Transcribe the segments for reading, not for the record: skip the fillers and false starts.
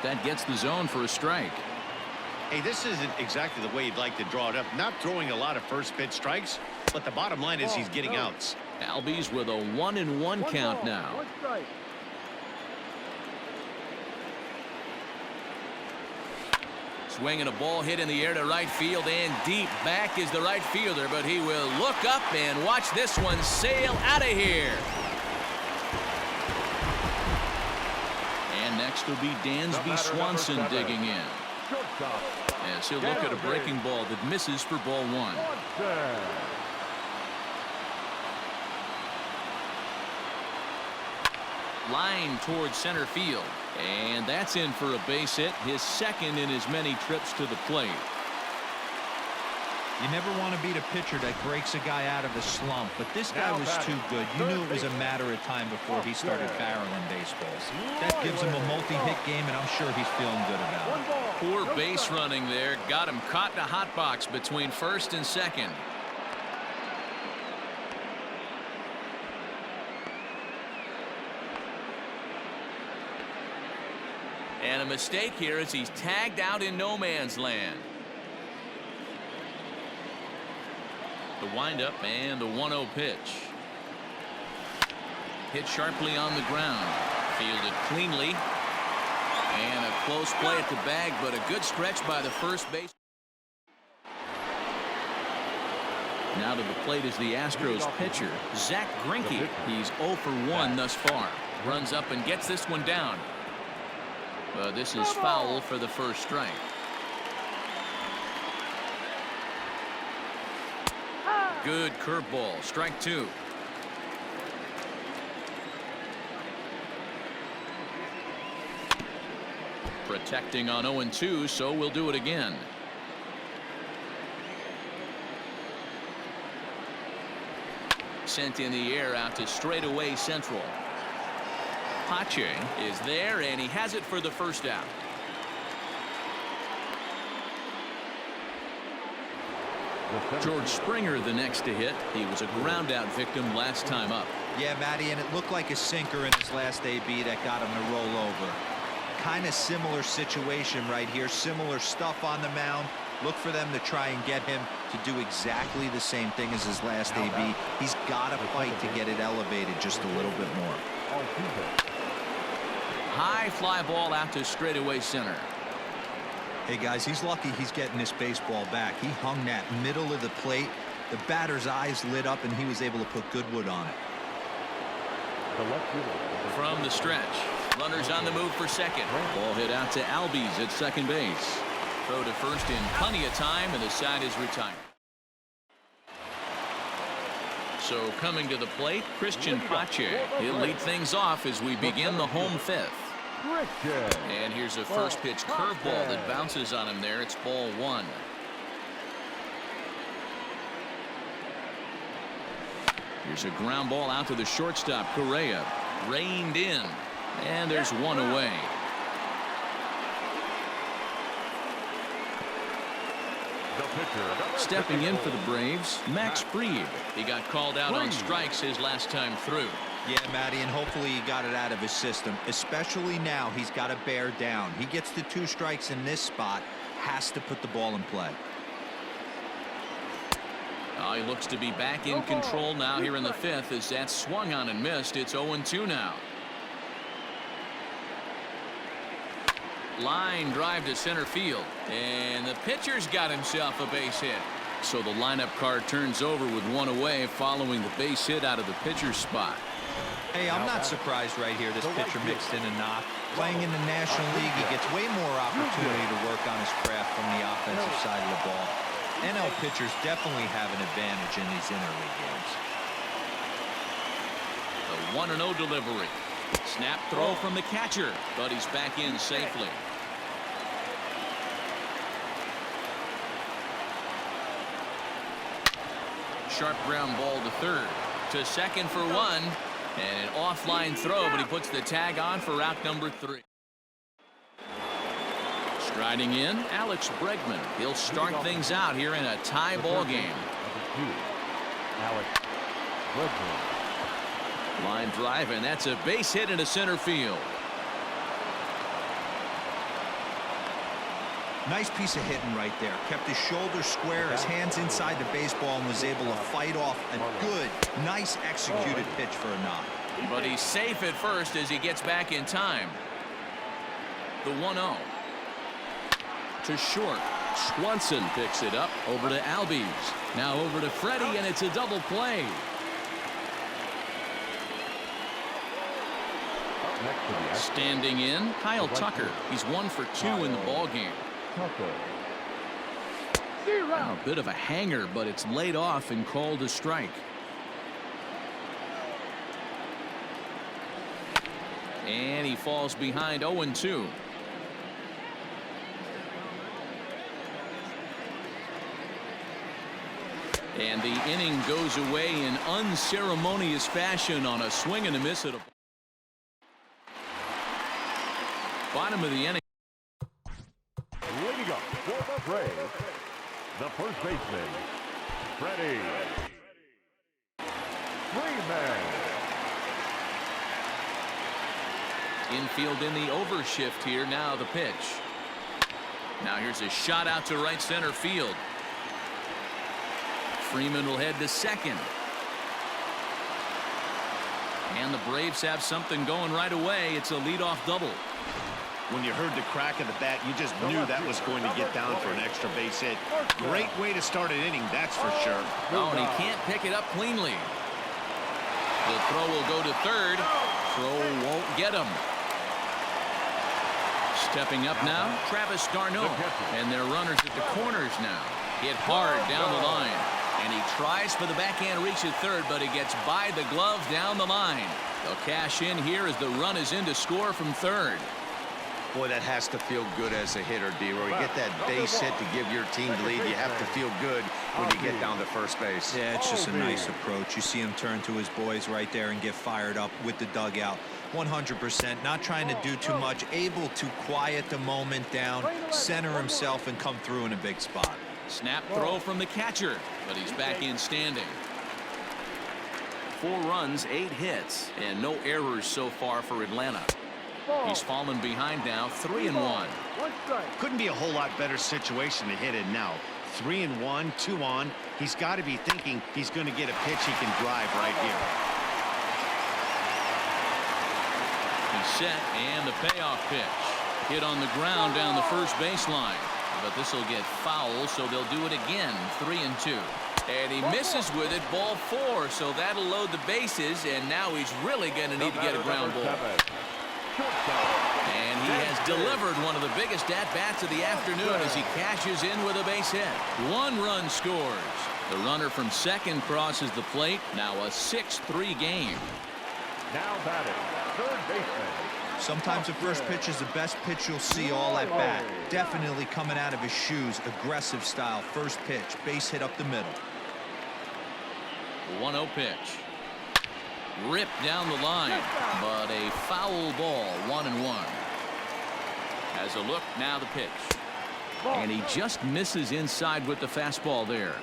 That gets the zone for a strike. Hey, this isn't exactly the way you'd like to draw it up. Not throwing a lot of first pitch strikes, but the bottom line is he's getting outs. Albies with a 1-1 count now. Swinging a ball hit in the air to right field, and deep back is the right fielder, but he will look up and watch this one sail out of here. And next will be Dansby Swanson digging in. As he'll look at a breaking ball that misses for ball one. Line towards center field. And that's in for a base hit, his second in as many trips to the plate. You never want to beat a pitcher that breaks a guy out of a slump, but this guy was too good. You knew it was a matter of time before he started barreling baseballs. That gives him a multi-hit game, and I'm sure he's feeling good about it. Poor base running there. Got him caught in a hot box between first and second. And a mistake here as he's tagged out in no man's land. The windup and the 1-0 pitch. Hit sharply on the ground. Fielded cleanly. And a close play at the bag, but a good stretch by the first base. Now to the plate is the Astros pitcher, Zach Greinke. He's 0 for 1 thus far. Runs up and gets this one down. This is foul for the first strike. Good curveball. Strike two. Protecting on 0-2, so we'll do it again. Sent in the air out to straightaway central. Pache is there, and he has it for the first out. George Springer the next to hit. He was a ground out victim last time up. Yeah, Matty, and it looked like a sinker in his last AB that got him to roll over. Kind of similar situation right here. Similar stuff on the mound. Look for them to try and get him to do exactly the same thing as his last AB. He's got to fight to get it elevated just a little bit more. High fly ball out to straightaway center. Hey guys, he's lucky he's getting this baseball back. He hung that middle of the plate. The batter's eyes lit up and he was able to put Goodwood on it. From the stretch, runners on the move for second. Ball hit out to Albies at second base. Throw to first in plenty of time, and the side is retired. So coming to the plate, Christian Pache. He'll lead things off as we begin the home fifth. And here's a first pitch curveball that bounces on him there. It's ball one. Here's a ground ball out to the shortstop. Correa reined in, and there's one away. Stepping in for the Braves, Max Fried. He got called out on strikes his last time through. Yeah, Matty, and hopefully he got it out of his system. Especially now, he's got to bear down. He gets the 2 strikes in this spot, has to put the ball in play. He looks to be back in control now here in the fifth as that swung on and missed. It's 0-2 now. Line drive to center field, and the pitcher's got himself a base hit. So the lineup card turns over with one away following the base hit out of the pitcher's spot. Hey, I'm not surprised right here. This pitcher mixed in a knock. Playing in the National League, he gets way more opportunity to work on his craft from the offensive side of the ball. NL pitchers definitely have an advantage in these interleague games. The 1-0 delivery. Snap throw from the catcher, but he's back in safely. Sharp ground ball to third. To second for one. And an offline throw, but he puts the tag on for out number 3. Striding in, Alex Bregman. He'll start things out here in a tie ball game. Line drive, and that's a base hit into center field. Nice piece of hitting right there. Kept his shoulders square, his hands inside the baseball, and was able to fight off a good, nice executed pitch for a knock. But he's safe at first as he gets back in time. The 1-0. To short. Swanson picks it up over to Albies. Now over to Freddie, and it's a double play. Standing in, Kyle Tucker. He's 1 for 2 in the ball game. A bit of a hanger, but it's laid off and called a strike. And he falls behind 0-2. And the inning goes away in unceremonious fashion on a swing and a miss at a bottom of the inning. Leading up for the Braves, the first baseman, Freddie Freeman. Infield in the overshift here. Now the pitch. Now here's a shot out to right center field. Freeman will head to second. And the Braves have something going right away. It's a leadoff double. When you heard the crack of the bat, you just knew that was going to get down for an extra base hit. Great way to start an inning, that's for sure. Oh, and he can't pick it up cleanly. The throw will go to third. Throw won't get him. Stepping up now, Travis d'Arnaud. And their runners at the corners now. Hit hard down the line. And he tries for the backhand reach at third, but he gets by the glove down the line. They'll cash in here as the run is in to score from third. Boy, that has to feel good as a hitter, D-Roy. You get that base hit to give your team the lead. You have to feel good when you get down to first base. Yeah, it's just a nice approach. You see him turn to his boys right there and get fired up with the dugout. 100%, not trying to do too much, able to quiet the moment down, center himself, and come through in a big spot. Snap throw from the catcher, but he's back in standing. 4 runs, 8 hits, and no errors so far for Atlanta. He's fallen behind now, 3-1. Couldn't be a whole lot better situation to hit in now. 3-1, 2 on. He's got to be thinking he's going to get a pitch he can drive right here. He's set, and the payoff pitch. Hit on the ground down the first baseline. But this will get foul, so they'll do it again. 3-2. And he misses with it, ball 4, so that'll load the bases, and now he's really going to need to get a ground ball. And he has delivered one of the biggest at-bats of the afternoon as he cashes in with a base hit. 1 run scores. The runner from second crosses the plate. Now a 6-3 game. Now batting, third baseman. Sometimes the first pitch is the best pitch you'll see all at bat. Definitely coming out of his shoes. Aggressive style. First pitch. Base hit up the middle. 1-0 pitch. Ripped down the line, but a foul ball. 1-1. As a look, now the pitch. And he just misses inside with the fastball there.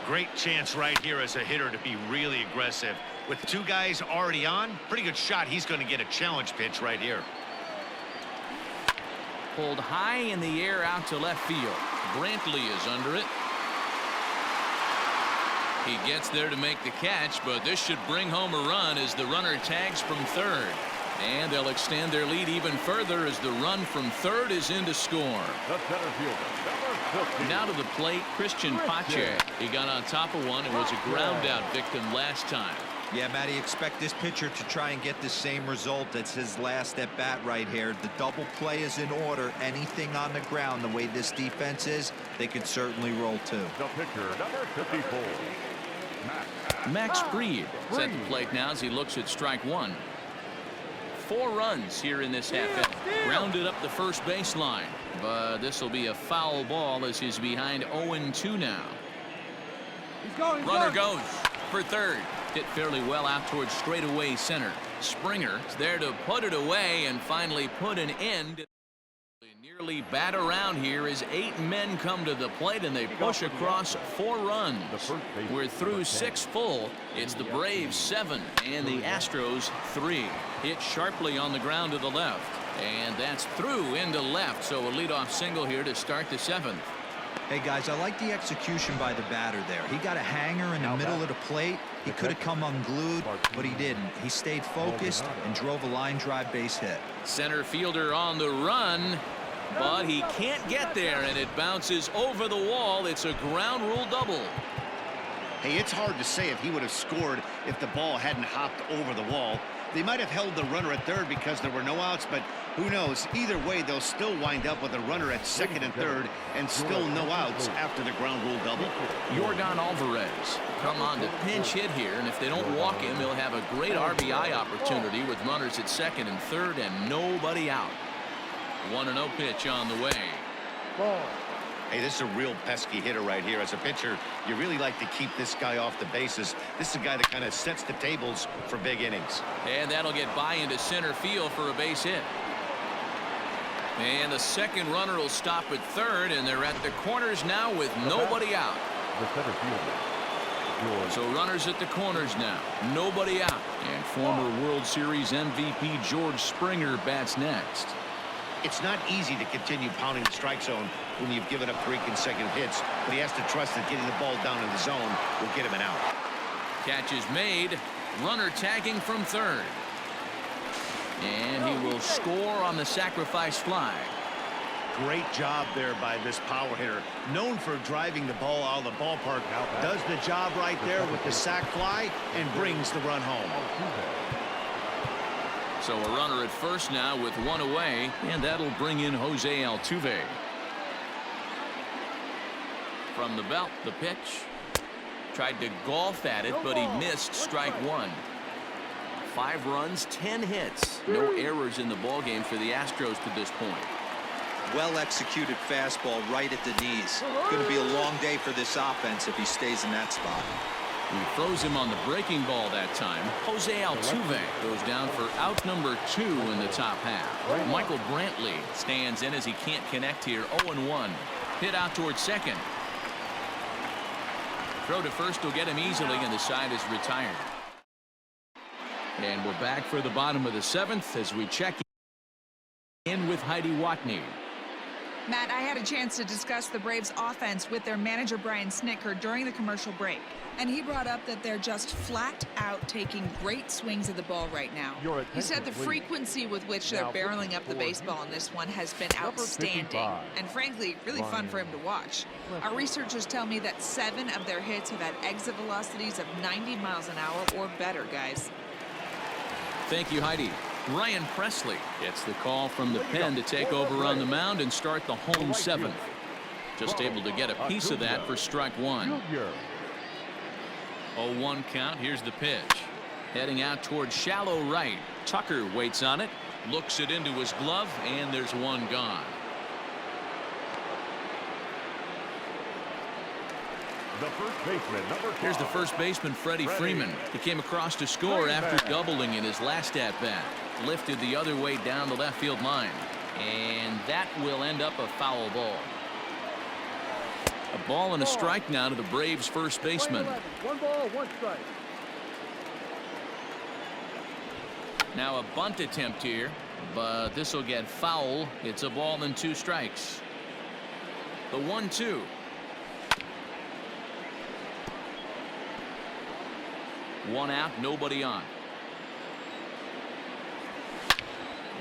Great chance right here as a hitter to be really aggressive. With 2 guys already on, pretty good shot. He's going to get a challenge pitch right here. Pulled high in the air out to left field. Brantley is under it. He gets there to make the catch, but this should bring home a run as the runner tags from third. And they'll extend their lead even further as the run from third is in to score. The center fielder, number 15. Now to the plate, Christian Pache. He got on top of one and was a ground out victim last time. Yeah, Matty, expect this pitcher to try and get the same result. That's his last at bat right here. The double play is in order. Anything on the ground, the way this defense is, they could certainly roll too. The pitcher, number 54. Max Fried is at the plate now as he looks at strike 1. 4 runs here in this half inning. Grounded up the first baseline, but this will be a foul ball as he's behind 0-2 now. Runner goes for third. Hit fairly well out towards straightaway center. Springer is there to put it away and finally put an end. Nearly bat around here as 8 men come to the plate and they push across 4 runs. We're through 6 full. It's the Braves 7 and the Astros 3. Hit sharply on the ground to the left. And that's through into left, so a leadoff single here to start the 7th. Hey guys, I like the execution by the batter there. He got a hanger in the middle of the plate. He could have come unglued, but he didn't. He stayed focused and drove a line drive base hit. Center fielder on the run, but he can't get there, and it bounces over the wall. It's a ground rule double. Hey, it's hard to say if he would have scored if the ball hadn't hopped over the wall. They might have held the runner at third because there were no outs, but who knows? Either way, they'll still wind up with a runner at second and third and still no outs after the ground rule double. Yordan Alvarez come on to pinch hit here, and if they don't walk him, he'll have a great RBI opportunity with runners at second and third and nobody out. 1-0 pitch on the way. Hey, this is a real pesky hitter right here. As a pitcher, you really like to keep this guy off the bases. This is a guy that kind of sets the tables for big innings. And that'll get by into center field for a base hit. And the second runner will stop at third, and they're at the corners now with nobody out. The center fielder. So runners at the corners now, nobody out. And former World Series MVP George Springer bats next. It's not easy to continue pounding the strike zone when you've given up 3 consecutive hits, but he has to trust that getting the ball down in the zone will get him an out. Catch is made. Runner tagging from third. And he will score on the sacrifice fly. Great job there by this power hitter. Known for driving the ball out of the ballpark. Does the job right there with the sac fly and brings the run home. So a runner at first now with 1 away, and that'll bring in Jose Altuve. From the belt, the pitch. Tried to golf at it, but he missed strike 1. 5 runs, 10 hits. No errors in the ballgame for the Astros to this point. Well executed fastball right at the knees. Going to be a long day for this offense if he stays in that spot. He throws him on the breaking ball that time. Jose Altuve goes down for out number 2 in the top half. Michael Brantley stands in as he can't connect here. 0-1. Hit out towards second. Throw to first will get him easily, and the side is retired. And we're back for the bottom of the 7th as we check in with Heidi Watney. Matt, I had a chance to discuss the Braves offense with their manager Brian Snitker during the commercial break, and he brought up that they're just flat out taking great swings of the ball right now. He said the frequency with which they're barreling up the baseball in this one has been outstanding and frankly really fun for him to watch. Our researchers tell me that 7 of their hits have had exit velocities of 90 miles an hour or better, guys. Thank you, Heidi. Ryan Presley gets the call from the pen to take over on the mound and start the home 7th. Just able to get a piece of that for strike 1. 0-1 count. Here's the pitch. Heading out towards shallow right. Tucker waits on it, looks it into his glove, and there's one gone. The first baseman, number 5. Here's the first baseman, Freddie Freeman. He came across to score after doubling in his last at-bat. Lifted the other way down the left field line. And that will end up a foul ball. A ball and a strike now to the Braves first baseman. 1 ball, 1 strike. Now a bunt attempt here, but this will get foul. It's a ball and 2 strikes. The 1-2. One out, nobody on.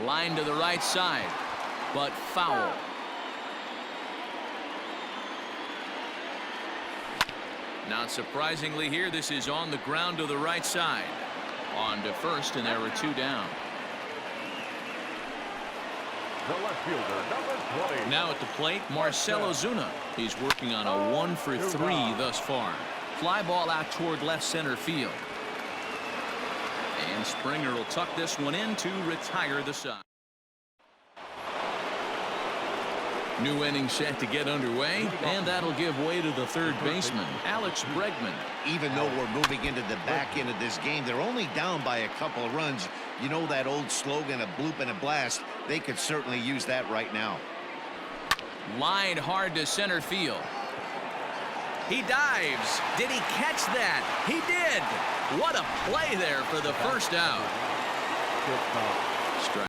Line to the right side, but foul. Not surprisingly here, this is on the ground to the right side. On to first, and there were 2 down. The left fielder, number 20. Now at the plate, Marcell Ozuna. He's working on a 1 for 3 thus far. Fly ball out toward left center field. And Springer will tuck this one in to retire the side. New inning set to get underway, and that'll give way to the third baseman, Alex Bregman. Even though we're moving into the back end of this game, they're only down by a couple of runs. You know that old slogan, a bloop and a blast. They could certainly use that right now. Lined hard to center field. He dives. Did he catch that? He did. What a play there for the first out. Good call.